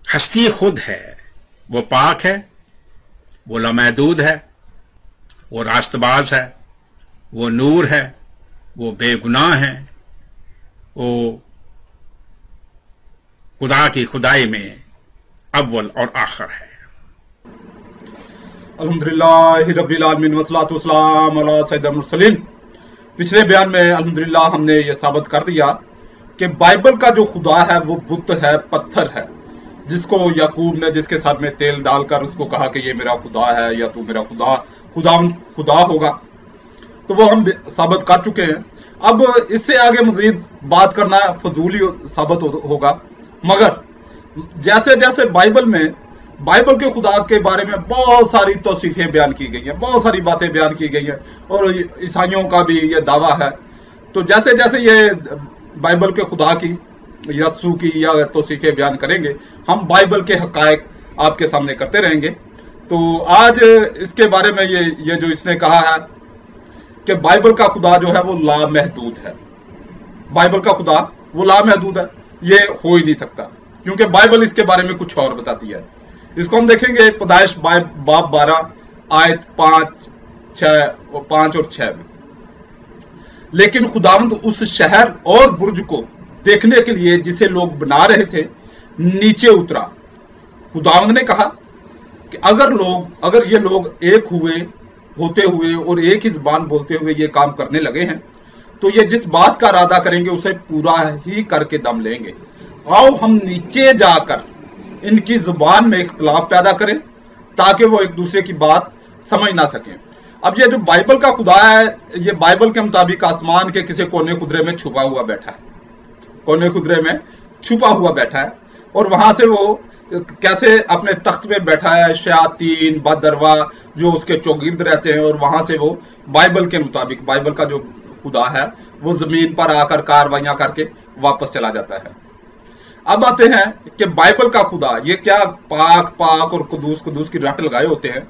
हस्ती खुद है, वो पाक है, वो लामहदूद है, वो रास्तबाज है, वो नूर है, वो बेगुनाह है, वो खुदा की खुदाई में अव्वल और आखिर है। अल्हम्दुलिल्लाह रब्बिल आलमीन वस्सलातु वस्सलाम अला सय्यिदिल मुरसलीन। पिछले बयान में अल्हम्दुलिल्लाह हमने ये साबित कर दिया कि बाइबल का जो खुदा है वो बुत है, पत्थर है, जिसको याकूब ने जिसके सर में तेल डालकर उसको कहा कि ये मेरा खुदा है या तू मेरा खुदा होगा, तो वो हम साबित कर चुके हैं। अब इससे आगे मजीद बात करना फजूली साबित होगा, मगर जैसे जैसे बाइबल के खुदा के बारे में बहुत सारी तौसीफें बयान की गई हैं, बहुत सारी बातें बयान की गई हैं, और ईसाइयों का भी ये दावा है। तो जैसे जैसे ये बाइबल के खुदा की, यस्सु की या तौसीफें बयान करेंगे, हम बाइबल के हकायक आपके सामने करते रहेंगे। तो आज इसके बारे में ये जो इसने कहा है कि बाइबल का खुदा जो है वो लामहदूद है, बाइबल का खुदा वो लामहदूद है, ये हो ही नहीं सकता, क्योंकि बाइबल इसके बारे में कुछ और बताती है। इसको हम देखेंगे पैदाइश बाब 12 आयत 5 और 6 में। लेकिन खुदावंद उस शहर और बुर्ज को देखने के लिए जिसे लोग बना रहे थे नीचे उतरा। खुदावंद ने कहा कि अगर ये लोग एक होते हुए और एक ही जुबान बोलते हुए ये काम करने लगे हैं, तो ये जिस बात का इरादा करेंगे उसे पूरा ही करके दम लेंगे। आओ हम नीचे जाकर इनकी जुबान में इख्तिलाफ पैदा करें ताकि वो एक दूसरे की बात समझ ना सकें। अब ये जो बाइबल का खुदा है, ये बाइबल के मुताबिक आसमान के किसी कोने खुदरे में छुपा हुआ बैठा है, कोने खुदरे में छुपा हुआ बैठा है, और वहां से वो कैसे अपने तख्त पे बैठा है, शयातीन बदरवा जो उसके चौगिर्द रहते हैं, और वहां से वो बाइबल के मुताबिक, बाइबल का जो खुदा है वो जमीन पर आकर कार्रवाइयां करके वापस चला जाता है। अब आते हैं कि बाइबल का खुदा ये क्या पाक और कदूस की रट लगाए होते हैं,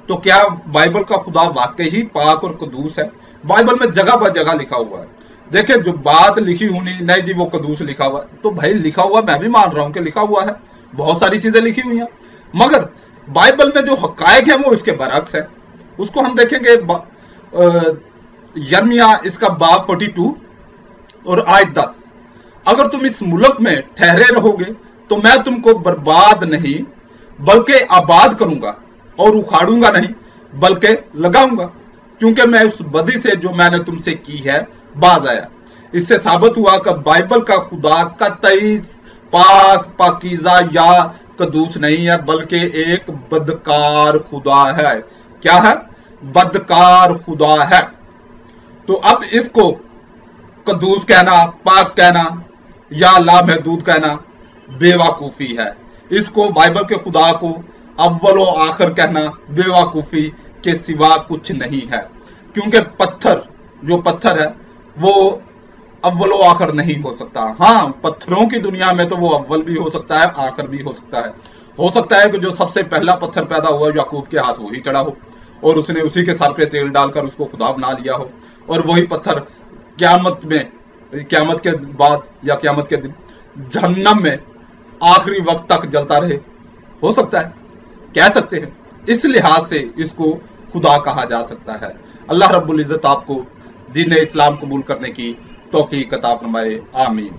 तो क्या बाइबल का खुदा वाकई ही पाक और कदूस है? बाइबल में जगह पर जगह लिखा हुआ है। देखिए, जो बात लिखी होनी नहीं जी वो कदूस लिखा हुआ है, तो भाई लिखा हुआ मैं भी मान रहा हूं कि लिखा हुआ है, बहुत सारी चीजें लिखी हुई हैं, मगर बाइबल में जो हकायक है वो इसके बरक्स है। उसको हम देखेंगे यर्मिया इसका बाब 42 और आयत 10। अगर तुम इस मुल्क में ठहरे रहोगे तो मैं तुमको बर्बाद नहीं बल्कि आबाद करूंगा, और उखाड़ूंगा नहीं बल्कि लगाऊंगा, क्योंकि मैं उस बदी से जो मैंने तुमसे की है बाज आया। इससे साबित हुआ कि बाइबल का खुदा कतई पाकीज़ा या कदूस नहीं है, बल्कि एक बदकार खुदा है। क्या है? बदकार खुदा है। तो अब इसको कदूस कहना, पाक कहना या लामहदूद कहना बेवकूफी है। इसको बाइबल के खुदा को अव्वल व आखिर कहना बेवकूफी के सिवा कुछ नहीं है, क्योंकि पत्थर है वो अव्वल व आखिर नहीं हो सकता। हाँ, पत्थरों की दुनिया में तो वो अव्वल भी हो सकता है, आखिर भी हो सकता है। हो सकता है कि जो सबसे पहला पत्थर पैदा हुआ याकूब के हाथ वही चढ़ा हो, और उसने उसी के सर पे तेल डालकर उसको खुदा बना लिया हो, और वही पत्थर क़यामत के बाद या क़यामत के दिन जहन्नम में आखिरी वक्त तक जलता रहे। हो सकता है, कह सकते हैं। इस लिहाज से इसको खुदा कहा जा सकता है। अल्लाह रब्बुल इज्जत आपको दीन इस्लाम कबूल करने की तौफीक अता फरमाए। आमीन।